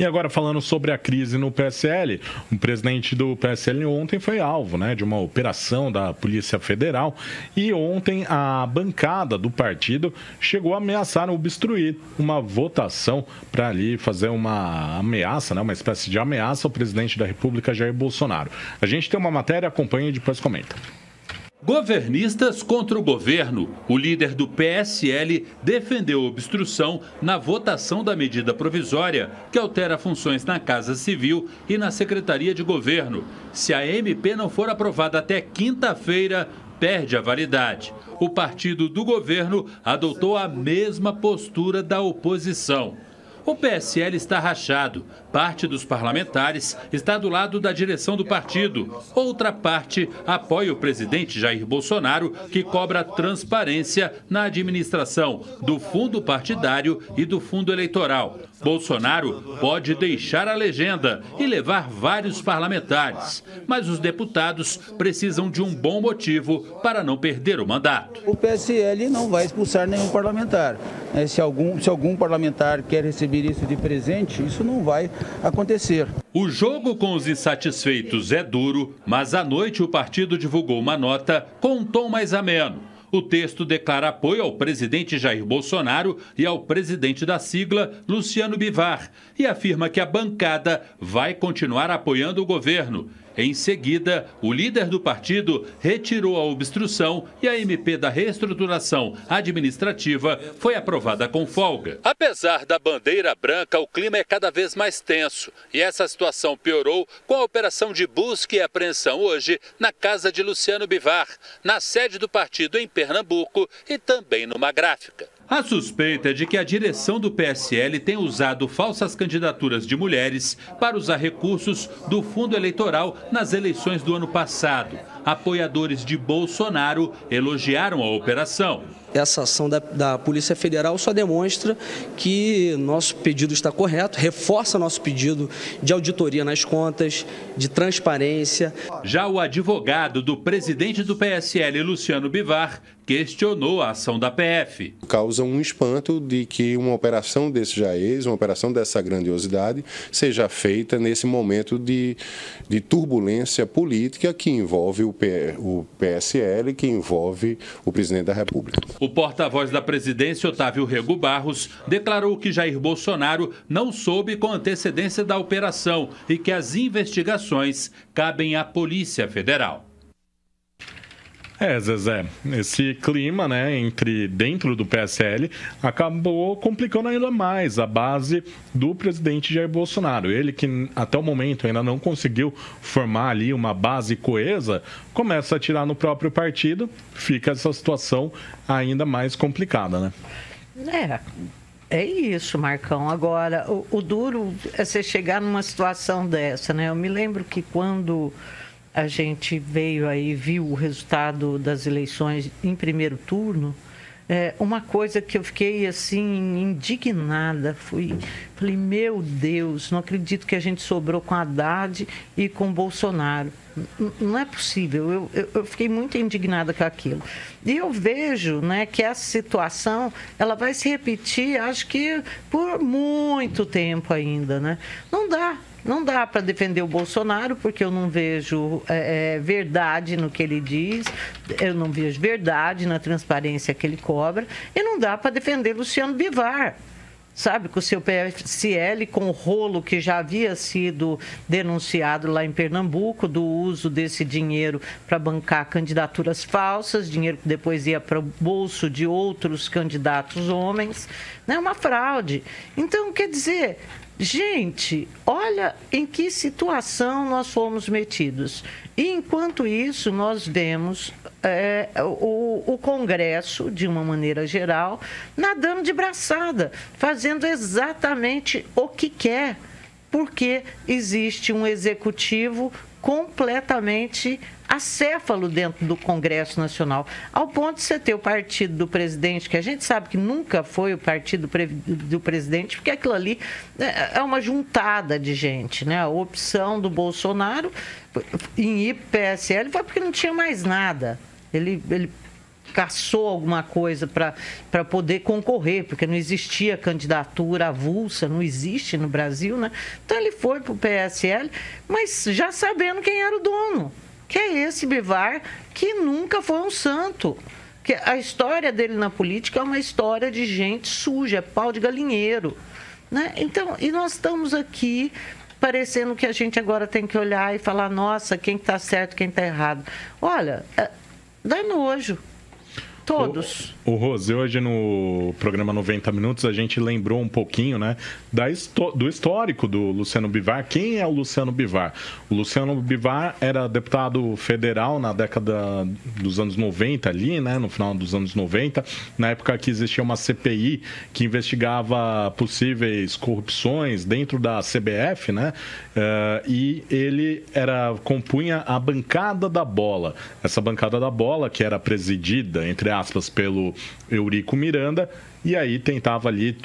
E agora falando sobre a crise no PSL, o presidente do PSL ontem foi alvo, de uma operação da Polícia Federal e ontem a bancada do partido chegou a ameaçar obstruir uma votação para ali fazer uma ameaça, uma espécie de ameaça ao presidente da República, Jair Bolsonaro. A gente tem uma matéria, acompanha e depois comenta. Governistas contra o governo. O líder do PSL defendeu obstrução na votação da medida provisória que altera funções na Casa Civil e na Secretaria de Governo. Se a MP não for aprovada até quinta-feira, perde a validade. O partido do governo adotou a mesma postura da oposição. O PSL está rachado. Parte dos parlamentares está do lado da direção do partido. Outra parte apoia o presidente Jair Bolsonaro, que cobra transparência na administração do fundo partidário e do fundo eleitoral. Bolsonaro pode deixar a legenda e levar vários parlamentares, mas os deputados precisam de um bom motivo para não perder o mandato. O PSL não vai expulsar nenhum parlamentar. Se algum parlamentar quer receber isso de presente, isso não vai acontecer. O jogo com os insatisfeitos é duro, mas à noite o partido divulgou uma nota com um tom mais ameno. O texto declara apoio ao presidente Jair Bolsonaro e ao presidente da sigla, Luciano Bivar, e afirma que a bancada vai continuar apoiando o governo. Em seguida, o líder do partido retirou a obstrução e a MP da reestruturação administrativa foi aprovada com folga. Apesar da bandeira branca, o clima é cada vez mais tenso. E essa situação piorou com a operação de busca e apreensão hoje na casa de Luciano Bivar, na sede do partido em Pernambuco e também numa gráfica. A suspeita é de que a direção do PSL tem usado falsas candidaturas de mulheres para usar recursos do fundo eleitoral nas eleições do ano passado. Apoiadores de Bolsonaro elogiaram a operação. Essa ação da Polícia Federal só demonstra que nosso pedido está correto, reforça nosso pedido de auditoria nas contas, de transparência. Já o advogado do presidente do PSL, Luciano Bivar, questionou a ação da PF. Causa um espanto de que uma operação desse jaez, uma operação dessa grandiosidade, seja feita nesse momento de turbulência política que envolve o PSL, que envolve o presidente da República. O porta-voz da presidência, Otávio Rego Barros, declarou que Jair Bolsonaro não soube com antecedência da operação e que as investigações cabem à Polícia Federal. Zezé, esse clima, dentro do PSL acabou complicando ainda mais a base do presidente Jair Bolsonaro. Ele que até o momento ainda não conseguiu formar ali uma base coesa, começa a atirar no próprio partido, fica essa situação ainda mais complicada, É isso, Marcão. Agora, o duro é você chegar numa situação dessa, Eu me lembro que quando a gente veio aí, viu o resultado das eleições em primeiro turno, uma coisa que eu fiquei, assim, indignada, falei, meu Deus, não acredito que a gente sobrou com Haddad e com Bolsonaro. Não é possível, eu fiquei muito indignada com aquilo. E eu vejo, que essa situação, ela vai se repetir, acho que por muito tempo ainda, Não dá para defender o Bolsonaro, porque eu não vejo verdade no que ele diz, eu não vejo verdade na transparência que ele cobra, e não dá para defender Luciano Bivar, sabe, com o seu PSL, com o rolo que já havia sido denunciado lá em Pernambuco, do uso desse dinheiro para bancar candidaturas falsas, dinheiro que depois ia para o bolso de outros candidatos homens, uma fraude. Então, quer dizer, gente, olha em que situação nós fomos metidos. E, enquanto isso, nós vemos o Congresso, de uma maneira geral, nadando de braçada, fazendo exatamente o que quer, porque existe um executivo completamente acéfalo dentro do Congresso Nacional, ao ponto de você ter o partido do presidente, que a gente sabe que nunca foi o partido do presidente, porque aquilo ali é uma juntada de gente, A opção do Bolsonaro em ir para o PSL foi porque não tinha mais nada. Ele caçou alguma coisa para poder concorrer, porque não existia candidatura avulsa, não existe no Brasil, né? Então ele foi para o PSL, mas já sabendo quem era o dono, que é esse Bivar, que nunca foi um santo. Que a história dele na política é uma história de gente suja, é pau de galinheiro, né? Então, e nós estamos aqui parecendo que a gente agora tem que olhar e falar, nossa, quem está certo, quem está errado. Olha, dá nojo. Todos. O Rose, hoje no programa 90 Minutos, a gente lembrou um pouquinho, né, do histórico do Luciano Bivar. Quem é o Luciano Bivar? O Luciano Bivar era deputado federal na década dos anos 90 ali, né, no final dos anos 90, na época que existia uma CPI que investigava possíveis corrupções dentro da CBF, né, e ele compunha a bancada da bola. Essa bancada da bola, que era presidida, entre aspas, pelo Eurico Miranda, e aí tentava ali,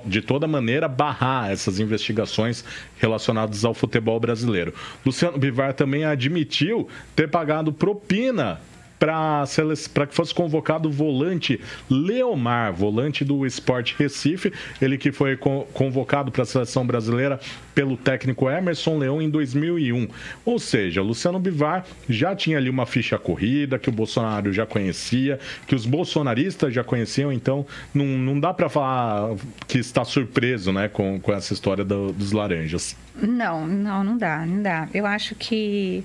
de toda maneira, barrar essas investigações relacionadas ao futebol brasileiro. Luciano Bivar também admitiu ter pagado propina para que fosse convocado o volante Leomar, volante do Sport Recife, ele que foi convocado para a seleção brasileira pelo técnico Emerson Leão em 2001. Ou seja, Luciano Bivar já tinha ali uma ficha corrida, que o Bolsonaro já conhecia, que os bolsonaristas já conheciam, então não dá para falar que está surpreso, né, com essa história dos laranjas. Não dá. Eu acho que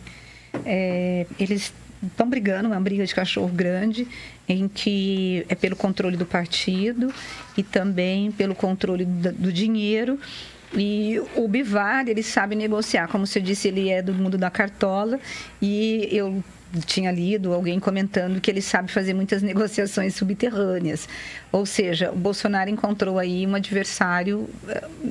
eles estão brigando, uma briga de cachorro grande, em que é pelo controle do partido e também pelo controle do dinheiro. E o Bivar, ele sabe negociar, como você disse, ele é do mundo da cartola, e eu tinha lido alguém comentando que ele sabe fazer muitas negociações subterrâneas. Ou seja, o Bolsonaro encontrou aí um adversário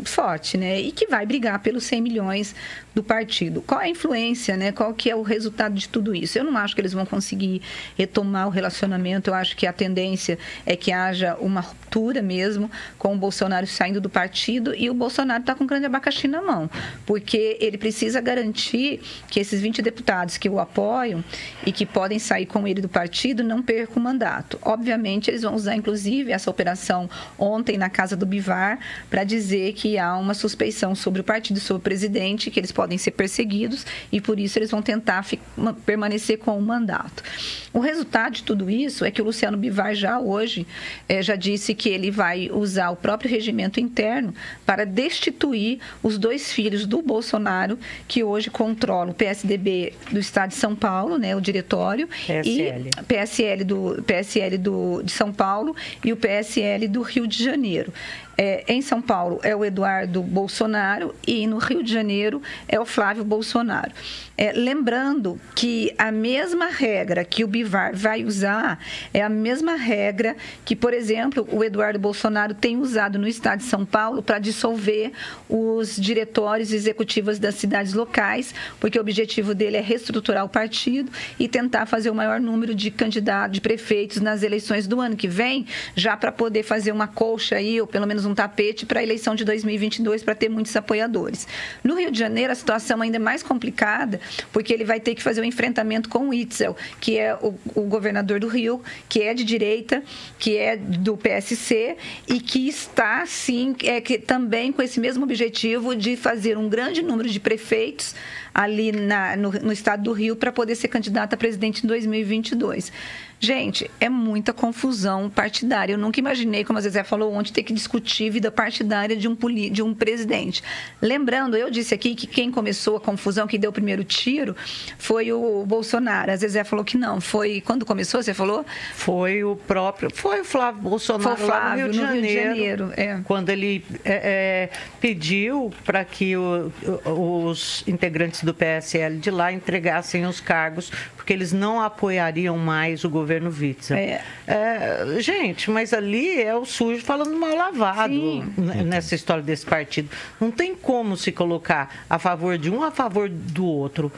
forte, né? E que vai brigar pelos 100 milhões do partido. Qual é a influência, né? Qual que é o resultado de tudo isso? Eu não acho que eles vão conseguir retomar o relacionamento. Eu acho que a tendência é que haja uma ruptura mesmo, com o Bolsonaro saindo do partido, e o Bolsonaro está com um grande abacaxi na mão, porque ele precisa garantir que esses 20 deputados que o apoiam e que podem sair com ele do partido não percam o mandato. Obviamente, eles vão usar, inclusive, essa operação ontem na casa do Bivar para dizer que há uma suspeição sobre o partido, sobre o presidente, que eles podem ser perseguidos, e por isso eles vão tentar permanecer com o mandato. O resultado de tudo isso é que o Luciano Bivar já hoje já disse que ele vai usar o próprio regimento interno para destituir os 2 filhos do Bolsonaro, que hoje controlam o PSDB do estado de São Paulo, né, o diretório, PSL. e PSL de São Paulo e o PSL do Rio de Janeiro. Em São Paulo é o Eduardo Bolsonaro e no Rio de Janeiro é o Flávio Bolsonaro. Lembrando que a mesma regra que o Bivar vai usar é a mesma regra que, por exemplo, o Eduardo Bolsonaro tem usado no estado de São Paulo para dissolver os diretórios executivos das cidades locais, porque o objetivo dele é reestruturar o partido e tentar fazer o maior número de candidatos, de prefeitos nas eleições do ano que vem, já para poder fazer uma colcha aí, ou pelo menos um tapete para a eleição de 2022, para ter muitos apoiadores. No Rio de Janeiro, a situação ainda é mais complicada, porque ele vai ter que fazer um enfrentamento com o Itzel, que é o governador do Rio, que é de direita, que é do PSC e que está, sim, também com esse mesmo objetivo de fazer um grande número de prefeitos ali no estado do Rio para poder ser candidato a presidente em 2022. Gente, é muita confusão partidária. Eu nunca imaginei, como a Zezé falou ontem, ter que discutir vida partidária de um presidente. Lembrando, eu disse aqui que quem começou a confusão, que deu o primeiro tiro, foi o Bolsonaro. A Zezé falou que não. Foi quando começou, você falou? Foi o Flávio Bolsonaro, foi o Flávio, lá no Rio de Janeiro. Quando ele pediu para que os integrantes do PSL de lá entregassem os cargos, porque eles não apoiariam mais o governo Witzel. Gente, mas ali é o sujo falando mal lavado. Sim. Nessa história desse partido. Não tem como se colocar a favor de um, a favor do outro.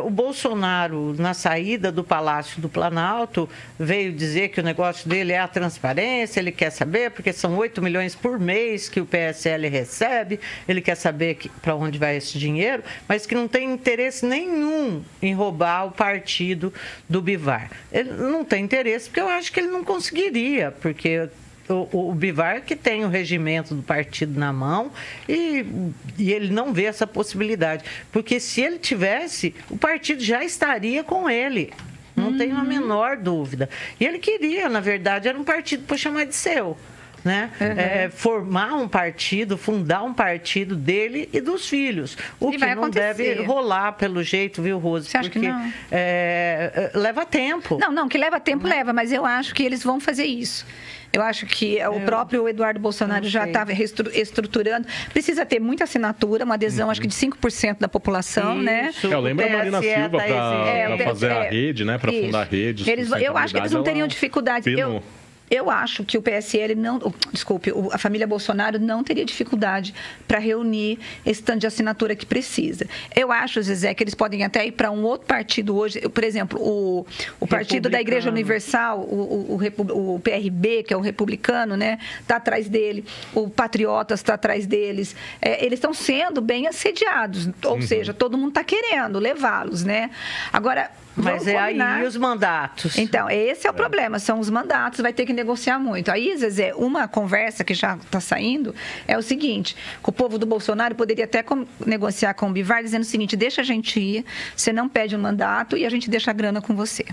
O Bolsonaro, na saída do Palácio do Planalto, veio dizer que o negócio dele é a transparência, ele quer saber, porque são 8 milhões por mês que o PSL recebe, ele quer saber para onde vai esse dinheiro, mas que não tem interesse nenhum em roubar o partido partido do Bivar. Ele não tem interesse, porque eu acho que ele não conseguiria, porque o Bivar que tem o regimento do partido na mão e ele não vê essa possibilidade. Porque se ele tivesse, o partido já estaria com ele. Não tenho a menor dúvida. E ele queria, na verdade, era um partido para chamar de seu. Né? Formar um partido, fundar um partido dele e dos filhos. O que não deve rolar pelo jeito, viu, Rose? Você acha que não? Leva tempo. Não, que leva tempo, leva, mas eu acho que eles vão fazer isso. Eu acho que o próprio Eduardo Bolsonaro já está reestruturando. Precisa ter muita assinatura, uma adesão, acho que de 5% da população, né? Eu lembro a Marina Silva para fazer a rede, né? Para fundar a rede. Eu acho que eles não teriam dificuldade. Eu acho que o PSL a família Bolsonaro não teria dificuldade para reunir esse tanto de assinatura que precisa. Eu acho, Zezé, que eles podem até ir para um outro partido hoje, por exemplo, o Partido da Igreja Universal, o PRB, que é o republicano, né, está atrás dele, o Patriotas está atrás deles. Eles estão sendo bem assediados, ou seja, todo mundo está querendo levá-los, né? Agora, mas aí os mandatos. Então, esse é o problema, são os mandatos, vai ter que negociar muito. Aí, Zezé, uma conversa que já está saindo é o seguinte, que o povo do Bolsonaro poderia até negociar com o Bivar, dizendo o seguinte, deixa a gente ir, você não pede um mandato e a gente deixa a grana com você.